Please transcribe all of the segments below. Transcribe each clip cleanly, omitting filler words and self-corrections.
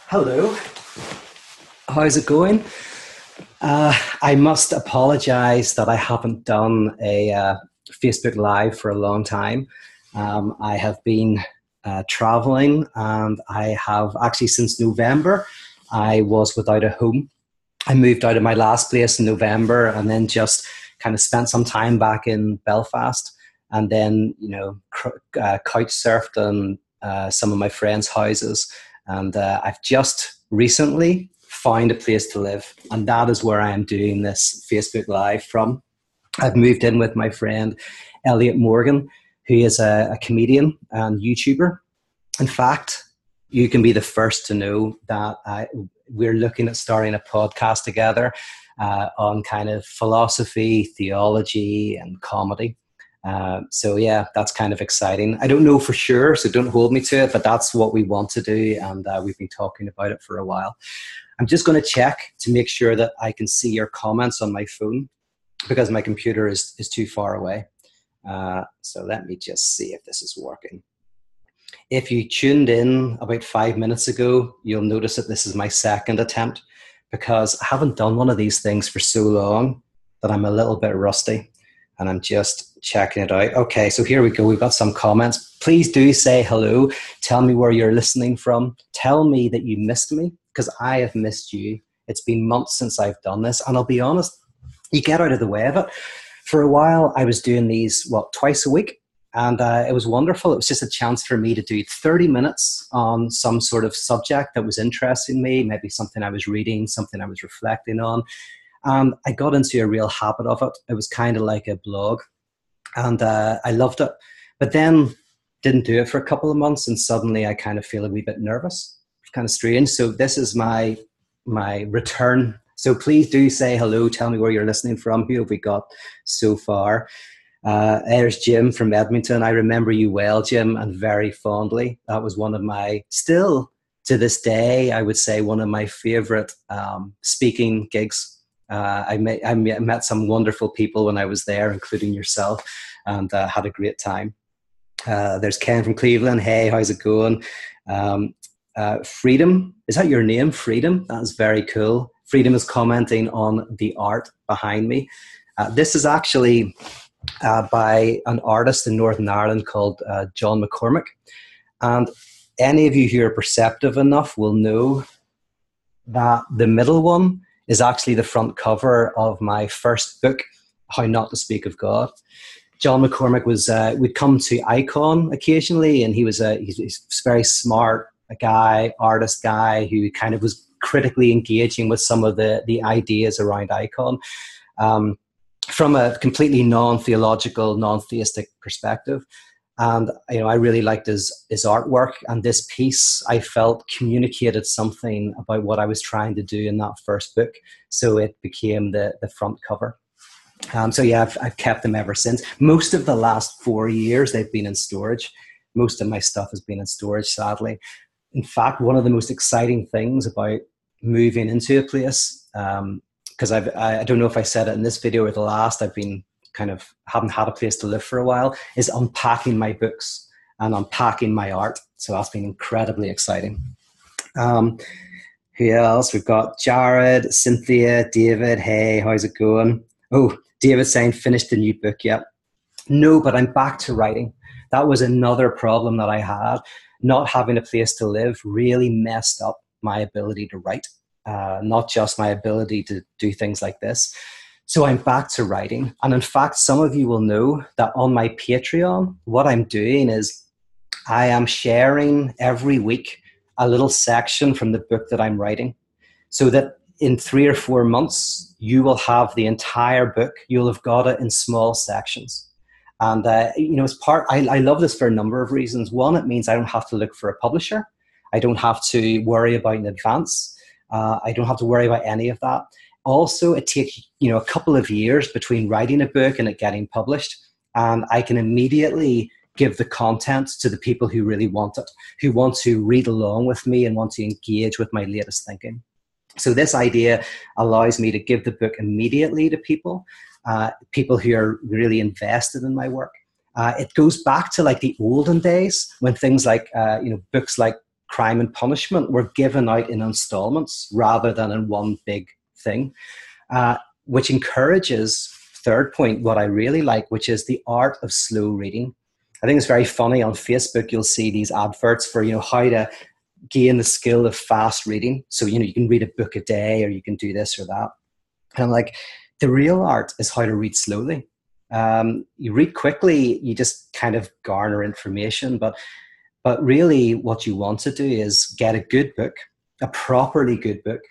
Hello, how's it going? I must apologize that I haven't done a Facebook Live for a long time. I have been traveling and I have actually since November, I was without a home. I moved out of my last place in November and then just kind of spent some time back in Belfast and then, couch surfed on some of my friends' houses. And I've just recently found a place to live. And that is where I am doing this Facebook Live from. I've moved in with my friend, Elliot Morgan, who is a comedian and YouTuber. In fact, you can be the first to know that we're looking at starting a podcast together on kind of philosophy, theology, and comedy. So yeah, that's kind of exciting. I don't know for sure, so don't hold me to it, but that's what we want to do, and we've been talking about it for a while. I'm just going to check to make sure that I can see your comments on my phone because my computer is too far away. So let me just see if this is working. If you tuned in about 5 minutes ago, you'll notice that this is my second attempt because I haven't done one of these things for so long that I'm a little bit rusty. And I'm just checking it out. Okay, so here we go. We've got some comments. Please do say hello. Tell me where you're listening from. Tell me that you missed me because I have missed you. It's been months since I've done this. And I'll be honest, you get out of the way of it. For a while, I was doing these, twice a week. And it was wonderful. It was just a chance for me to do 30 minutes on some sort of subject that was interesting me, maybe something I was reading, something I was reflecting on. And I got into a real habit of it. It was kind of like a blog. And I loved it. But then didn't do it for a couple of months. And suddenly I kind of feel a wee bit nervous. It's kind of strange. So this is my return. So please do say hello. Tell me where you're listening from. Who have we got so far? There's Jim from Edmonton. I remember you well, Jim, and very fondly. That was one of my, still to this day, I would say one of my favorite speaking gigs. I met some wonderful people when I was there, including yourself, and had a great time. There's Ken from Cleveland. Hey, how's it going? Freedom, is that your name? Freedom? That is very cool. Freedom is commenting on the art behind me. This is actually by an artist in Northern Ireland called John McCormick. And any of you who are perceptive enough will know that the middle one is actually the front cover of my first book, How Not to Speak of God. John McCormick would come to Icon occasionally, and he's very smart, a guy, artist guy who kind of was critically engaging with some of the ideas around Icon from a completely non-theological, non-theistic perspective. And I really liked his artwork, and this piece I felt communicated something about what I was trying to do in that first book. So it became the front cover. So yeah, I've kept them ever since. Most of the last 4 years they've been in storage. Most of my stuff has been in storage, sadly. In fact, one of the most exciting things about moving into a place, because I don't know if I said it in this video or the last, I've been kind of haven't had a place to live for a while, is unpacking my books and unpacking my art. So that's been incredibly exciting. Who else? We've got Jared, Cynthia, David. Hey, how's it going? Oh, David saying finished the new book yet. No, but I'm back to writing. That was another problem that I had. Not having a place to live really messed up my ability to write, not just my ability to do things like this. So I'm back to writing. And in fact, some of you will know that on my Patreon, what I'm doing is I am sharing every week a little section from the book that I'm writing, so that in 3 or 4 months, you will have the entire book. You'll have got it in small sections. And, I love this for a number of reasons. One, it means I don't have to look for a publisher. I don't have to worry about in advance. I don't have to worry about any of that. Also, it takes a couple of years between writing a book and it getting published, and I can immediately give the content to the people who really want it, who want to read along with me and want to engage with my latest thinking. So this idea allows me to give the book immediately to people, people who are really invested in my work. It goes back to like the olden days when things like books like Crime and Punishment were given out in installments rather than in one big thing, which encourages, third point, what I really like, which is the art of slow reading. I think it's very funny on Facebook. You'll see these adverts for, how to gain the skill of fast reading. So, you can read a book a day, or you can do this or that. And I'm like, the real art is how to read slowly. You read quickly, you just kind of garner information. But really what you want to do is get a good book, a properly good book,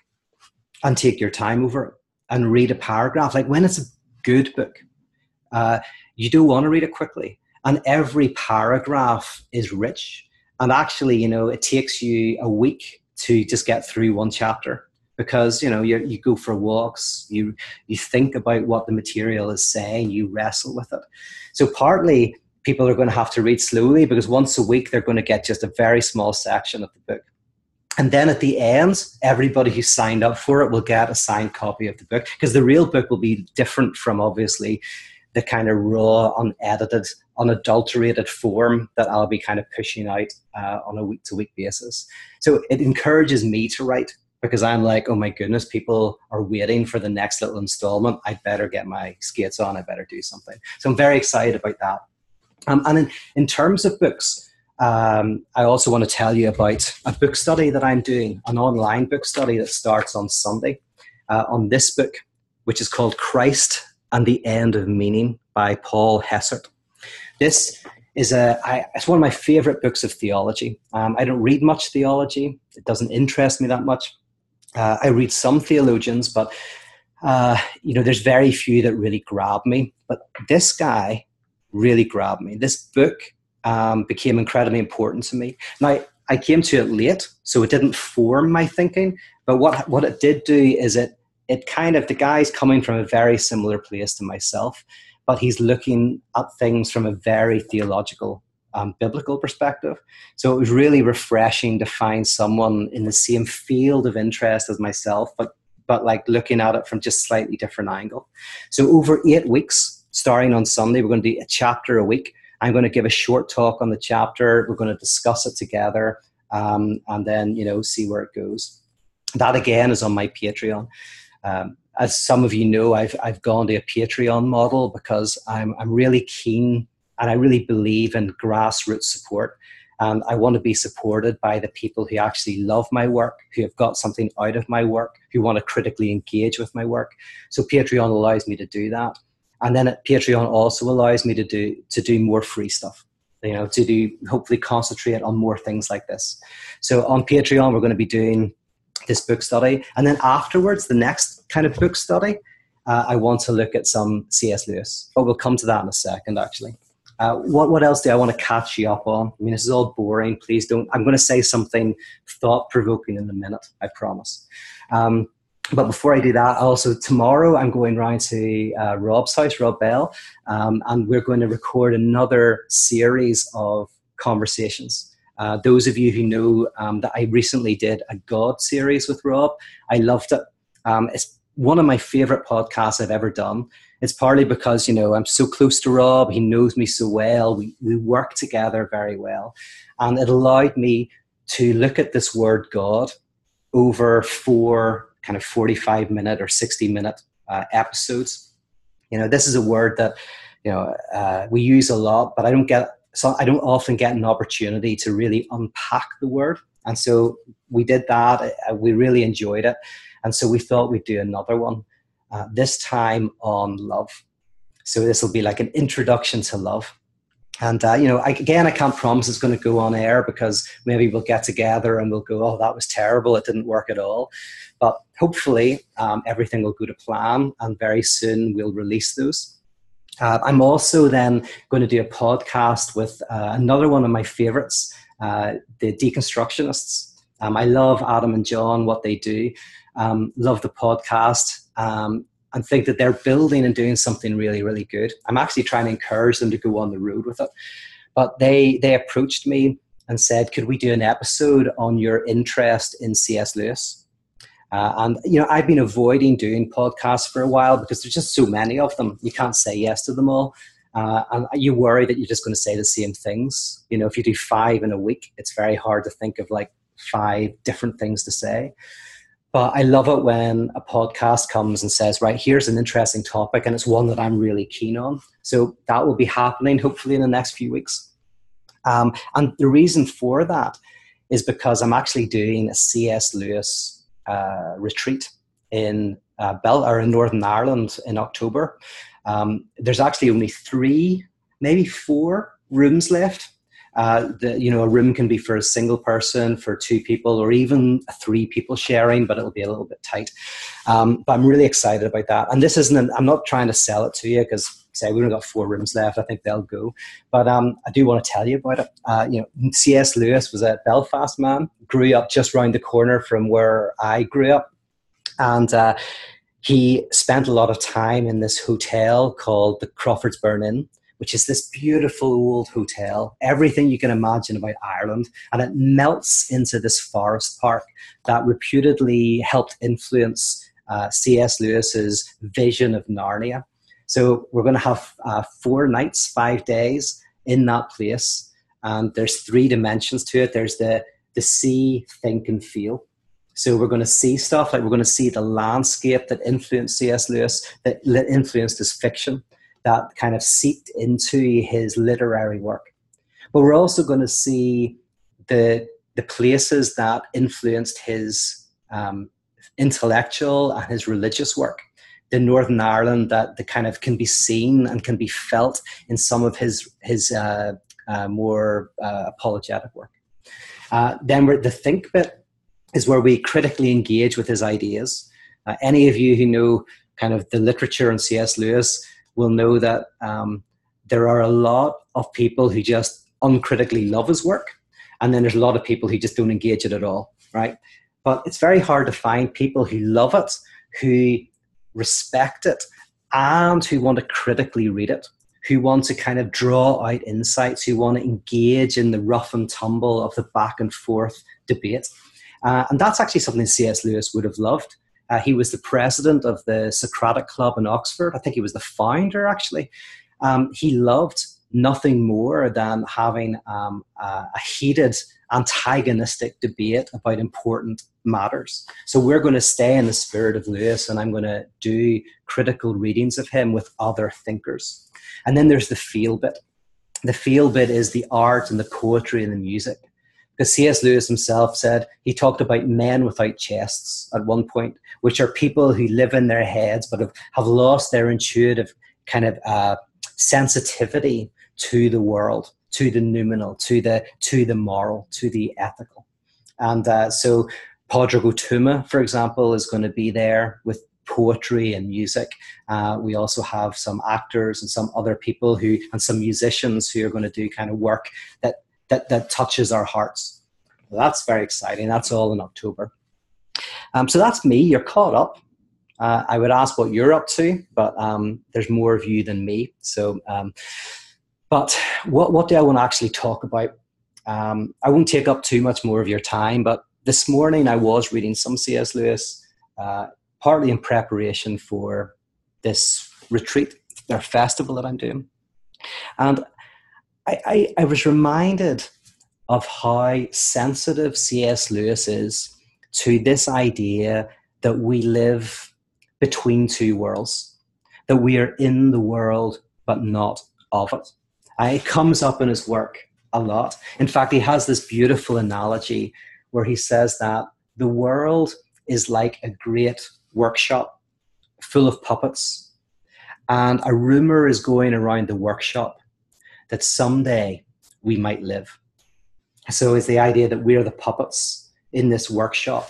and take your time over it and read a paragraph. Like when it's a good book, you don't want to read it quickly. And every paragraph is rich. And actually, it takes you a week to just get through one chapter because, you go for walks, you think about what the material is saying, you wrestle with it. So partly people are going to have to read slowly because once a week they're going to get just a very small section of the book. And then at the end, everybody who signed up for it will get a signed copy of the book because the real book will be different from obviously the kind of raw, unedited, unadulterated form that I'll be kind of pushing out on a week-to-week basis. So it encourages me to write because I'm like, oh my goodness, people are waiting for the next little installment. I better get my skates on. I better do something. So I'm very excited about that. And in terms of books, I also want to tell you about a book study that I'm doing, an online book study that starts on Sunday on this book, which is called Christ and the End of Meaning by Paul Hessert. This is it's one of my favorite books of theology. I don't read much theology. It doesn't interest me that much. I read some theologians, but there's very few that really grab me. But this guy really grabbed me. This book became incredibly important to me. Now, I came to it late, so it didn't form my thinking. But what it did do is it kind of, the guy's coming from a very similar place to myself, but he's looking at things from a very theological, biblical perspective. So it was really refreshing to find someone in the same field of interest as myself, but like looking at it from just slightly different angle. So over 8 weeks, starting on Sunday, we're going to do a chapter a week. I'm going to give a short talk on the chapter. We're going to discuss it together, and then, see where it goes. That again is on my Patreon. As some of you know, I've gone to a Patreon model because I'm really keen and I really believe in grassroots support. And I want to be supported by the people who actually love my work, who have got something out of my work, who want to critically engage with my work. So Patreon allows me to do that. And then Patreon also allows me to do more free stuff, to hopefully concentrate on more things like this. So on Patreon, we're going to be doing this book study. And then afterwards, the next kind of book study, I want to look at some C.S. Lewis. But we'll come to that in a second, actually. What else do I want to catch you up on? I mean, this is all boring. Please don't. I'm going to say something thought-provoking in a minute, I promise. But before I do that, also tomorrow I'm going round to Rob's house, Rob Bell, and we're going to record another series of conversations. Those of you who know that I recently did a God series with Rob, I loved it. It's one of my favorite podcasts I've ever done. It's partly because, I'm so close to Rob. He knows me so well. We work together very well. And it allowed me to look at this word God over 4 kind of 45-minute or 60-minute episodes. This is a word that, we use a lot, but I don't often get an opportunity to really unpack the word. And so we did that. We really enjoyed it. And so we thought we'd do another one, this time on love. So this will be like an introduction to love. And, I can't promise it's going to go on air because maybe we'll get together and we'll go, oh, that was terrible. It didn't work at all. But hopefully everything will go to plan and very soon we'll release those. I'm also then going to do a podcast with another one of my favorites, the Deconstructionists. I love Adam and John, what they do. Love the podcast. And think that they're building and doing something really, really good. I'm actually trying to encourage them to go on the road with it. But they approached me and said, could we do an episode on your interest in C.S. Lewis? And I've been avoiding doing podcasts for a while because there's just so many of them. You can't say yes to them all. And you worry that you're just going to say the same things. If you do 5 in a week, it's very hard to think of like 5 different things to say. But I love it when a podcast comes and says, right, here's an interesting topic, and it's one that I'm really keen on. So that will be happening hopefully in the next few weeks. And the reason for that is because I'm actually doing a C.S. Lewis retreat in in Northern Ireland in October. There's actually only 3, maybe 4 rooms left. A room can be for a single person, for 2 people, or even 3 people sharing, but it'll be a little bit tight. But I'm really excited about that. And this isn't, I'm not trying to sell it to you because, say, we've only got 4 rooms left. I think they'll go. But I do want to tell you about it. C.S. Lewis was a Belfast man, grew up just round the corner from where I grew up. And he spent a lot of time in this hotel called the Crawfordsburn Inn, which is this beautiful old hotel, everything you can imagine about Ireland, and it melts into this forest park that reputedly helped influence C.S. Lewis's vision of Narnia. So we're going to have 4 nights, 5 days in that place, and there's 3 dimensions to it. There's the see, think, and feel. So we're going to see stuff, like we're going to see the landscape that influenced C.S. Lewis, that influenced his fiction, that kind of seeped into his literary work. But we're also going to see the places that influenced his intellectual and his religious work. The Northern Ireland that kind of can be seen and can be felt in some of his more apologetic work. Then the think bit is where we critically engage with his ideas. Any of you who know kind of the literature on C.S. Lewis will know that there are a lot of people who just uncritically love his work, and then there's a lot of people who just don't engage it at all, right? But it's very hard to find people who love it, who respect it, and who want to critically read it, who want to kind of draw out insights, who want to engage in the rough and tumble of the back and forth debate. And that's actually something C.S. Lewis would have loved. He was the president of the Socratic Club in Oxford. I think he was the founder, actually. He loved nothing more than having a heated, antagonistic debate about important matters. So we're going to stay in the spirit of Lewis, and I'm going to do critical readings of him with other thinkers. And then there's the feel bit. The feel bit is the art and the poetry and the music. Because C.S. Lewis himself said, he talked about men without chests at one point, which are people who live in their heads but have lost their intuitive kind of sensitivity to the world, to the noumenal, to the moral, to the ethical. And so Pádraig Ó Tuama, for example, is going to be there with poetry and music. We also have some actors and some other people and some musicians who are going to do kind of work that touches our hearts. Well, that's very exciting. That's all in October. So that's me. You're caught up. I would ask what you're up to, but there's more of you than me. So, but what do I want to actually talk about? I won't take up too much more of your time, but this morning I was reading some C.S. Lewis, partly in preparation for this retreat, their festival that I'm doing. And I was reminded of how sensitive C.S. Lewis is to this idea that we live between 2 worlds, that we are in the world but not of it. It comes up in his work a lot. In fact, he has this beautiful analogy where he says that the world is like a great workshop full of puppets, and a rumor is going around the workshop that someday we might live. So it's the idea that we're the puppets in this workshop,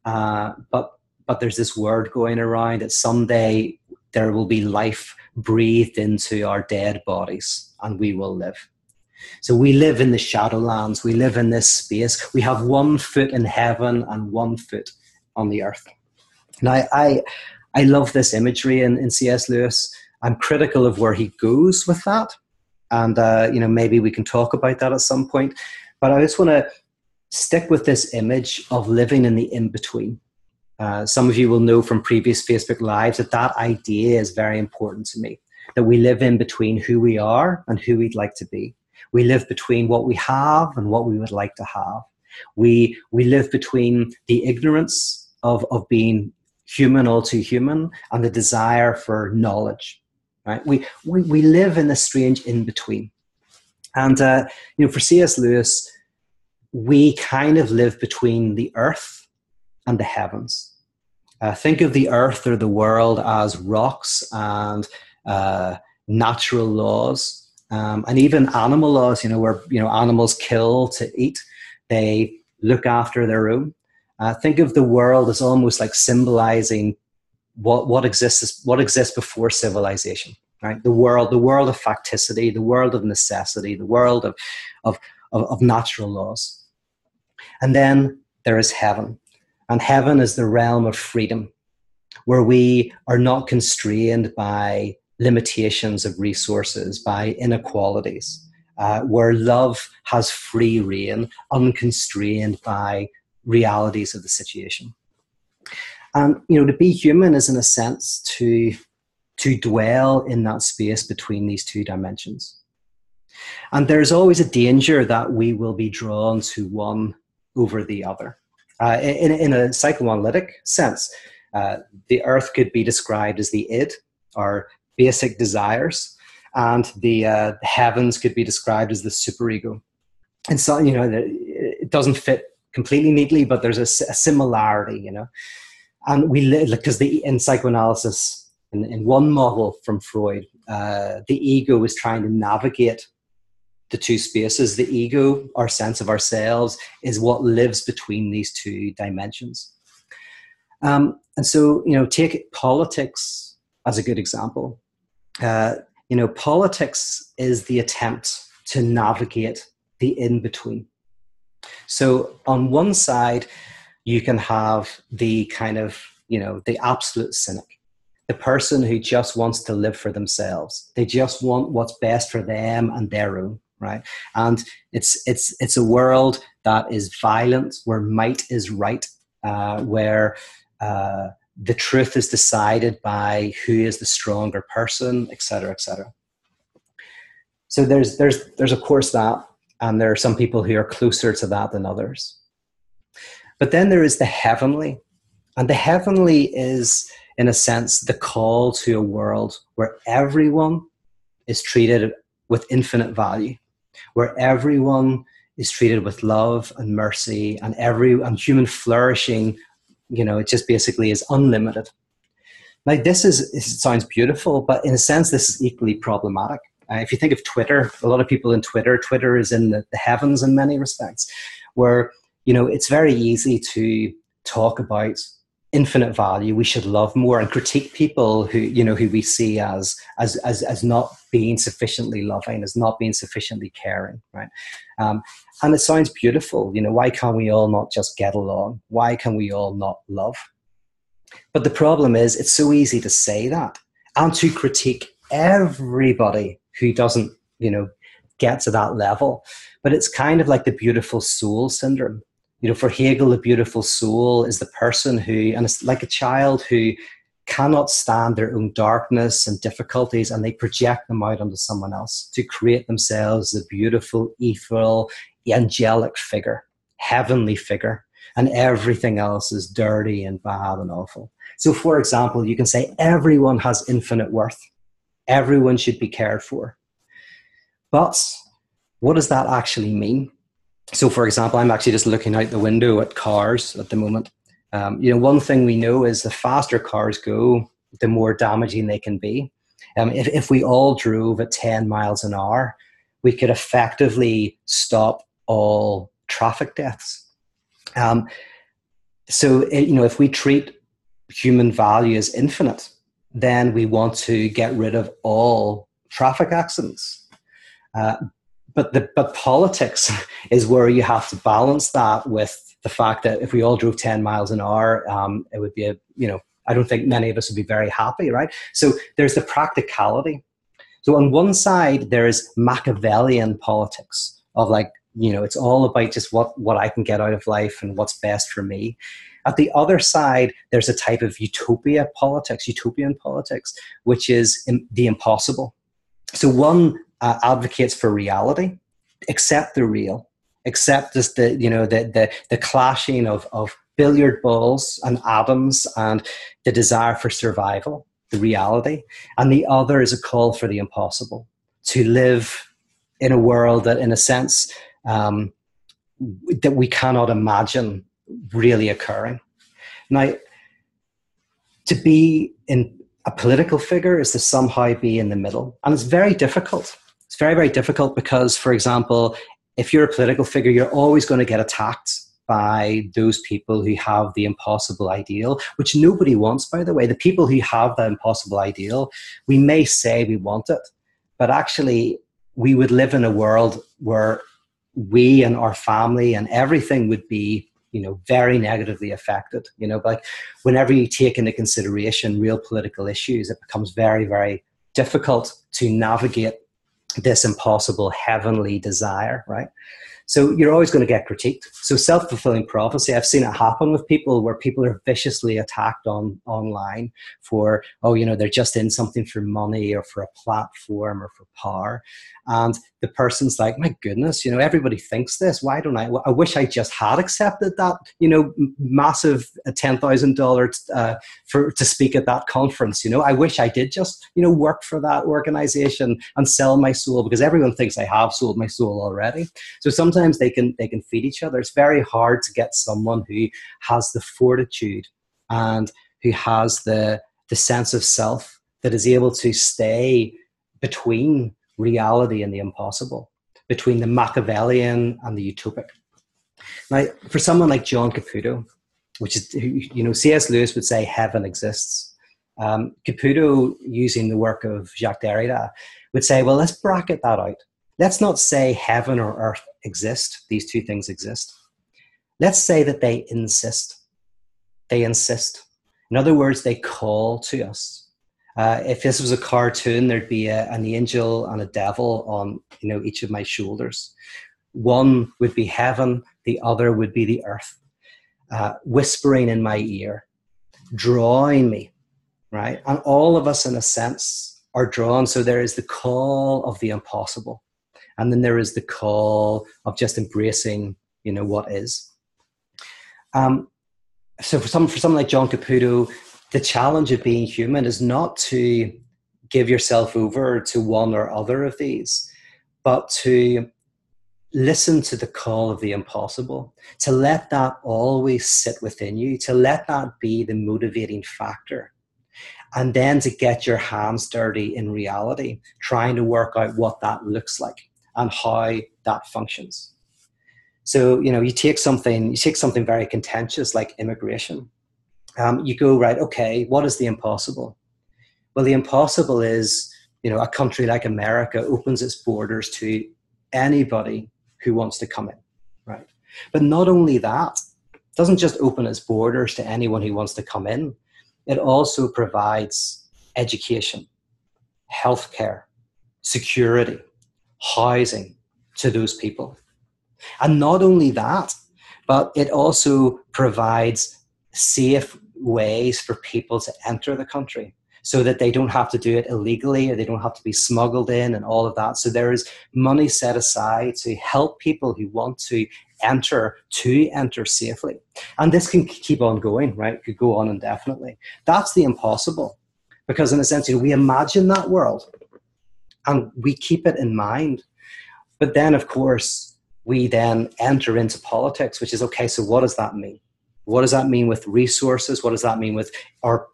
but there's this word going around that someday there will be life breathed into our dead bodies and we will live. So we live in the Shadowlands, we live in this space. We have 1 foot in heaven and 1 foot on the earth. Now, I love this imagery in C.S. Lewis. I'm critical of where he goes with that. And, maybe we can talk about that at some point. But I just want to stick with this image of living in the in-between. Some of you will know from previous Facebook Lives that idea is very important to me, that we live in between who we are and who we'd like to be. We live between what we have and what we would like to have. We live between the ignorance of being human, all too human, and the desire for knowledge. Right? We live in this strange in between. And for C.S. Lewis, we kind of live between the earth and the heavens. Think of the earth or the world as rocks and natural laws, and even animal laws. Where animals kill to eat, they look after their own. Think of the world as almost like symbolizing what exists before civilization. Right, the world of facticity, the world of necessity, the world of natural laws. And then there is heaven. And heaven is the realm of freedom, where we are not constrained by limitations of resources, by inequalities, where love has free reign, unconstrained by realities of the situation. And, to be human is, in a sense, to dwell in that space between these two dimensions. And there's always a danger that we will be drawn to one over the other. In a psychoanalytic sense, the earth could be described as the id, our basic desires, and the heavens could be described as the superego. And so, it doesn't fit completely neatly, but there's a similarity, And we live, because in psychoanalysis, in one model from Freud, the ego is trying to navigate the two spaces. The ego, our sense of ourselves, is what lives between these two dimensions. And so, take politics as a good example. Politics is the attempt to navigate the in-between. So on one side, you can have the kind of, the absolute cynic, the person who just wants to live for themselves. They just want what's best for them and their own. Right, and it's a world that is violent, where might is right, where the truth is decided by who is the stronger person, etc., etc. So there's of course that, and there are some people who are closer to that than others. But then there is the heavenly, and the heavenly is, in a sense, the call to a world where everyone is treated with infinite value, where everyone is treated with love and mercy, and human flourishing, it just basically is unlimited. Now, it sounds beautiful, but in a sense, this is equally problematic. If you think of Twitter, a lot of people in Twitter is in the heavens in many respects, where, it's very easy to talk about infinite value. We should love more, and critique people who we see as not being sufficiently loving, as not being sufficiently caring, right? And it sounds beautiful. Why can't we all not just get along? Why can we all not love? But the problem is, it's so easy to say that and to critique everybody who doesn't, get to that level. But it's kind of like the beautiful soul syndrome. For Hegel, the beautiful soul is the person who, and it's like a child who cannot stand their own darkness and difficulties, and they project them out onto someone else to create themselves a beautiful, ethereal, angelic figure, heavenly figure, and everything else is dirty and bad and awful. So, for example, you can say everyone has infinite worth. Everyone should be cared for. But what does that actually mean? So, for example, I'm actually just looking out the window at cars at the moment. One thing we know is the faster cars go, the more damaging they can be. If we all drove at 10 miles an hour, we could effectively stop all traffic deaths. If we treat human value as infinite, then we want to get rid of all traffic accidents. But politics is where you have to balance that with the fact that if we all drove 10 miles an hour, it would be I don't think many of us would be very happy, right? So there's the practicality. So on one side, there's Machiavellian politics of it's all about just what I can get out of life and what's best for me. At the other side, there's a type of utopian politics, which is the impossible. So one advocates for reality, accept the real, except just the clashing of billiard balls and atoms and the desire for survival, the reality. And the other is a call for the impossible, to live in a world that, in a sense, that we cannot imagine really occurring. Now, to be in a political figure is to somehow be in the middle. And it's very difficult. It's very, very difficult because, for example, if you're a political figure, you're always going to get attacked by those people who have the impossible ideal, which nobody wants, by the way. The people who have that impossible ideal, we may say we want it, but actually we would live in a world where we and our family and everything would be, very negatively affected. Like whenever you take into consideration real political issues, it becomes very, very difficult to navigate this impossible heavenly desire, right? So you're always going to get critiqued. So self-fulfilling prophecy, I've seen it happen with people where people are viciously attacked online for, they're just in something for money or for a platform or for power. And the person's like, my goodness, everybody thinks this. Why don't I wish I just had accepted that, massive $10,000 to speak at that conference. I wish I did just, work for that organization and sell my soul, because everyone thinks I have sold my soul already. So sometimes they can feed each other. It's very hard to get someone who has the fortitude and who has the sense of self that is able to stay between reality and the impossible, between the Machiavellian and the utopic. Now, for someone like John Caputo, which is, C.S. Lewis would say heaven exists. Caputo, using the work of Jacques Derrida, would say, well, let's bracket that out. Let's not say heaven or earth exist. These two things exist. Let's say that they insist. They insist. In other words, they call to us. If this was a cartoon, there'd be an angel and a devil on, each of my shoulders. One would be heaven, the other would be the earth, whispering in my ear, drawing me, right? And all of us, in a sense, are drawn. So there is the call of the impossible, and then there is the call of just embracing, what is. So for someone like John Caputo, the challenge of being human is not to give yourself over to one or other of these, but to listen to the call of the impossible, to let that always sit within you, to let that be the motivating factor, and then to get your hands dirty in reality, trying to work out what that looks like and how that functions. So, you take something very contentious like immigration. You go, right, okay, what is the impossible? Well, the impossible is, a country like America opens its borders to anybody who wants to come in, right? But not only that, it doesn't just open its borders to anyone who wants to come in. It also provides education, healthcare, security, housing to those people. And not only that, but it also provides safe ways for people to enter the country so that they don't have to do it illegally or they don't have to be smuggled in and all of that. So there is money set aside to help people who want to enter safely. And this can keep on going, right? It could go on indefinitely. That's the impossible, because in a sense, we imagine that world and we keep it in mind. But then, of course, we then enter into politics, which is, okay, so what does that mean? What does that mean with resources? What does that mean with our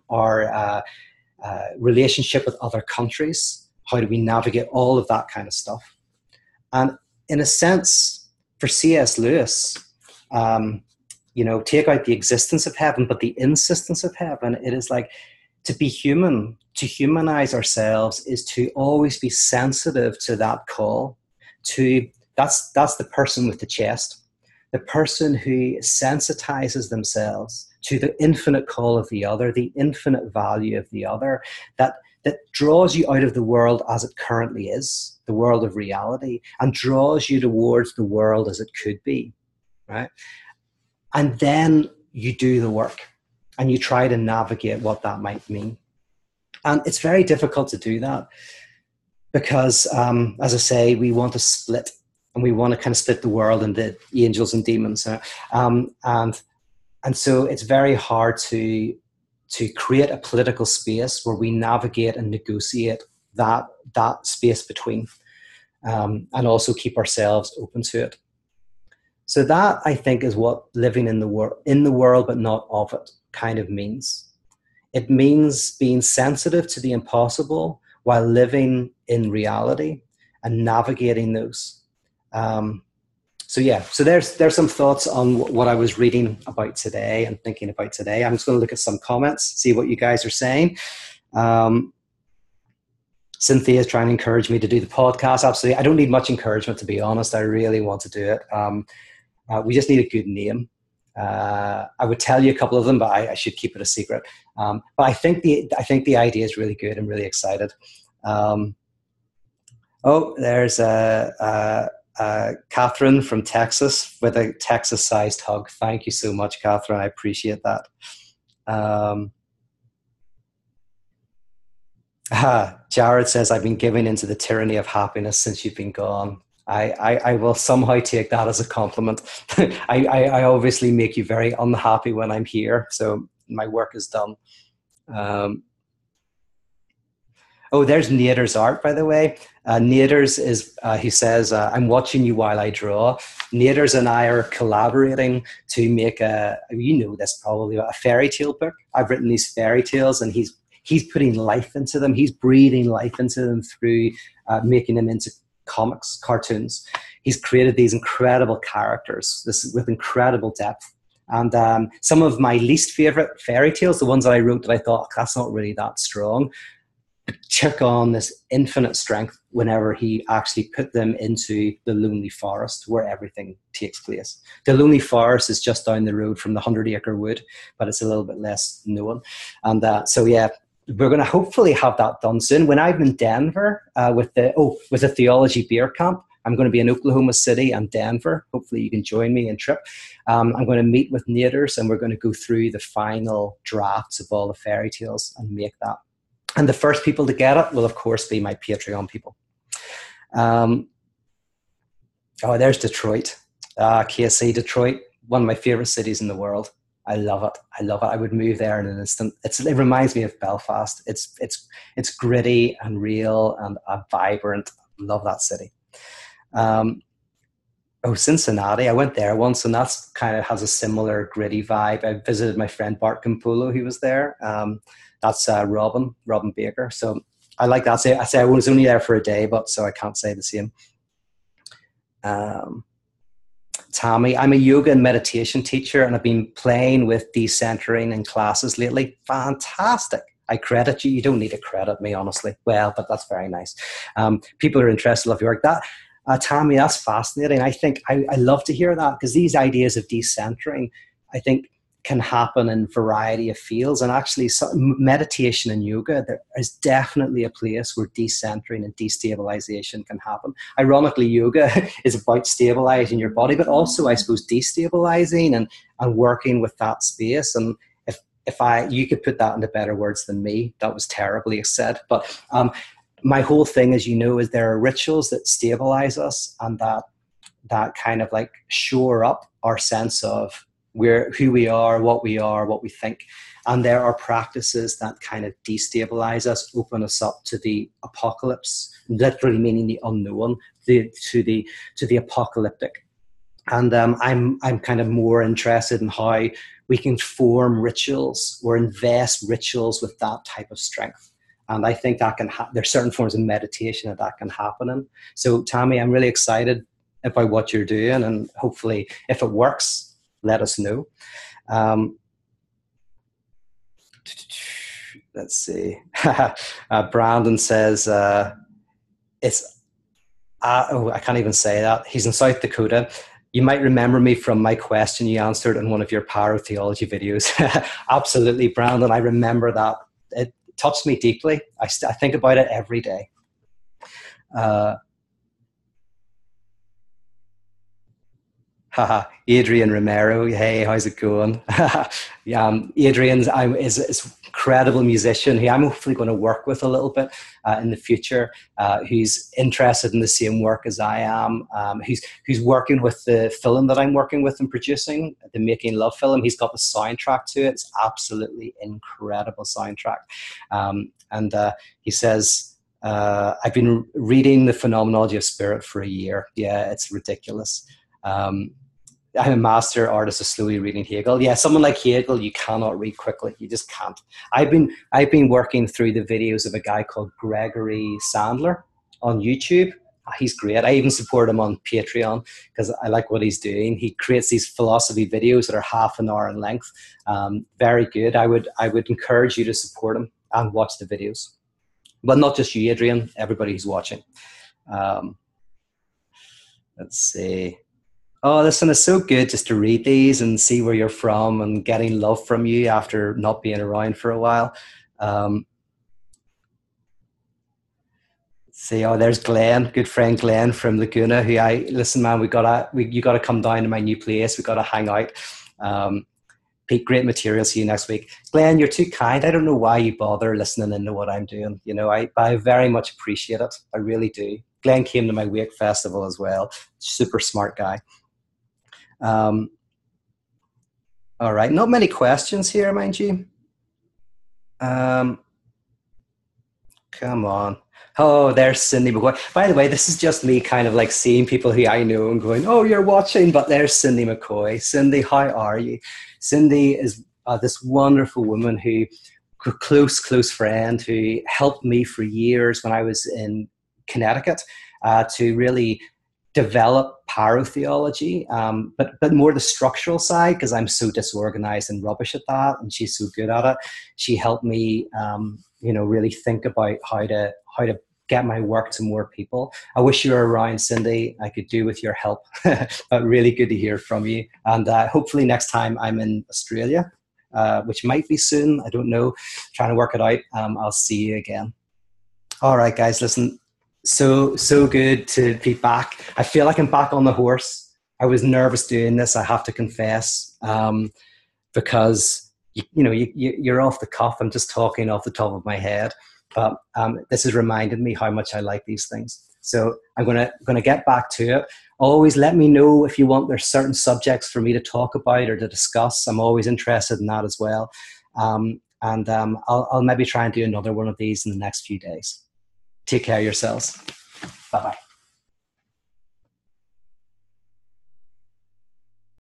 relationship with other countries? How do we navigate all of that kind of stuff? And in a sense, for C.S. Lewis, take out the existence of heaven, but the insistence of heaven, it is like to be human, to humanize ourselves is to always be sensitive to that call. That's the person with the chest. The person who sensitizes themselves to the infinite call of the other, the infinite value of the other, that draws you out of the world as it currently is, the world of reality, and draws you towards the world as it could be, right? And then you do the work and you try to navigate what that might mean. And it's very difficult to do that because, as I say, we want to split and we want to kind of split the world into angels and demons. And so it's very hard to create a political space where we navigate and negotiate that space between, and also keep ourselves open to it. So that, I think, is what living in the world but not of it kind of means. It means being sensitive to the impossible while living in reality and navigating those. So there's some thoughts on what I was reading about today and thinking about today. I'm just going to look at some comments, see what you guys are saying. Cynthia is trying to encourage me to do the podcast. Absolutely. I don't need much encouragement, to be honest. I really want to do it. We just need a good name. I would tell you a couple of them, but I should keep it a secret. But I think the idea is really good. I'm really excited. There's Catherine from Texas with a Texas-sized hug. Thank you so much, Catherine. I appreciate that. Jared says, I've been giving into the tyranny of happiness since you've been gone. I will somehow take that as a compliment. I obviously make you very unhappy when I'm here, so my work is done. There's Nader's art, by the way. Nader's is, he says, I'm watching you while I draw. Nader's and I are collaborating to make this probably, a fairy tale book. I've written these fairy tales, and he's putting life into them. He's breathing life into them through making them into comics, cartoons. He's created these incredible characters, with incredible depth. And some of my least favorite fairy tales, the ones that I wrote that I thought, that's not really that strong, took on this infinite strength whenever he actually put them into the Lonely Forest, where everything takes place. The Lonely Forest is just down the road from the 100-acre wood, but it's a little bit less known. And we're going to hopefully have that done soon. When I'm in Denver with the theology beer camp, I'm going to be in Oklahoma City and Denver. Hopefully you can join me and Trip. I'm going to meet with Naders, and we're going to go through the final drafts of all the fairy tales and make that. And the first people to get it will, of course, be my Patreon people. There's Detroit. KC, Detroit, one of my favorite cities in the world. I love it. I would move there in an instant. It reminds me of Belfast. It's gritty and real and vibrant. Love that city. Cincinnati. I went there once, and that's kind of has a similar gritty vibe. I visited my friend Bart Campolo, who was there. That's Robin Baker. So I like that. I say I was only there for a day, but so I can't say the same. Tammy, I'm a yoga and meditation teacher, and I've been playing with decentering in classes lately. Fantastic. I credit you. You don't need to credit me, honestly. Well, but that's very nice. People are interested, love your work. Tammy, that's fascinating. I think I love to hear that, because these ideas of decentering, I think, can happen in a variety of fields. And actually, meditation and yoga, there is definitely a place where decentering and destabilization can happen. Ironically, yoga is about stabilizing your body, but also, I suppose, destabilizing and working with that space. And if you could put that into better words than me, that was terribly said. But my whole thing, as you know, is there are rituals that stabilize us, and that kind of like shore up our sense of who we are, what we think. And there are practices that kind of destabilize us, open us up to the apocalypse, literally meaning the unknown, to the apocalyptic. And I'm kind of more interested in how we can form rituals or invest rituals with that type of strength. And I think that there's certain forms of meditation that can happen in. So Tammy, I'm really excited about what you're doing, and hopefully if it works, let us know. Let's see. Brandon says, I can't even say that. He's in South Dakota. You might remember me from my question you answered in one of your paratheology videos. Absolutely, Brandon. I remember that. It touched me deeply. I think about it every day. Haha, Adrian Romero. Hey, how's it going? Yeah, Adrian's is incredible musician who I'm hopefully going to work with a little bit in the future. Who's interested in the same work as I am. Who's working with the film that I'm working with and producing, the Making Love film. He's got the soundtrack to it. It's absolutely incredible soundtrack. And he says, I've been reading The Phenomenology of Spirit for a year. Yeah, it's ridiculous. I'm a master artist of slowly reading Hegel. Yeah, someone like Hegel, you cannot read quickly. You just can't. I've been working through the videos of a guy called Gregory Sandler on YouTube. He's great. I even support him on Patreon because I like what he's doing. He creates these philosophy videos that are half an hour in length. Very good. I would encourage you to support him and watch the videos. But not just you, Adrian. Everybody who's watching. Um, let's see. Oh, listen, it's so good just to read these and see where you're from and getting love from you after not being around for a while. Um, see, oh, there's Glenn, good friend Glenn from Laguna. Who listen, man, you gotta come down to my new place. We gotta hang out. Um, Pete, great material. See you next week, Glenn. You're too kind. I don't know why you bother listening into what I'm doing. I very much appreciate it. I really do. Glenn came to my Wake Festival as well. Super smart guy. Um, all right, not many questions here, mind you. Um, Come on. Oh, there's Cindy McCoy. By the way, this is just me kind of like seeing people who I know and going, oh, you're watching, but there's Cindy McCoy. Cindy, how are you? Cindy is this wonderful woman who, close friend who helped me for years when I was in Connecticut to really develop parotheology, but more the structural side because I'm so disorganized and rubbish at that, and she's so good at it. She helped me, really think about how to get my work to more people. I wish you were around, Cindy. I could do with your help, but really good to hear from you. And hopefully next time I'm in Australia, which might be soon. I don't know. Trying to work it out. I'll see you again. All right, guys. Listen, so good to be back. I feel like I'm back on the horse. I was nervous doing this, I have to confess, because you're off the cuff. I'm just talking off the top of my head, but this has reminded me how much I like these things. So I'm gonna get back to it. Always let me know if you want. There's certain subjects for me to talk about or to discuss. I'm always interested in that as well. And I'll maybe try and do another one of these in the next few days. Take care of yourselves. Bye bye.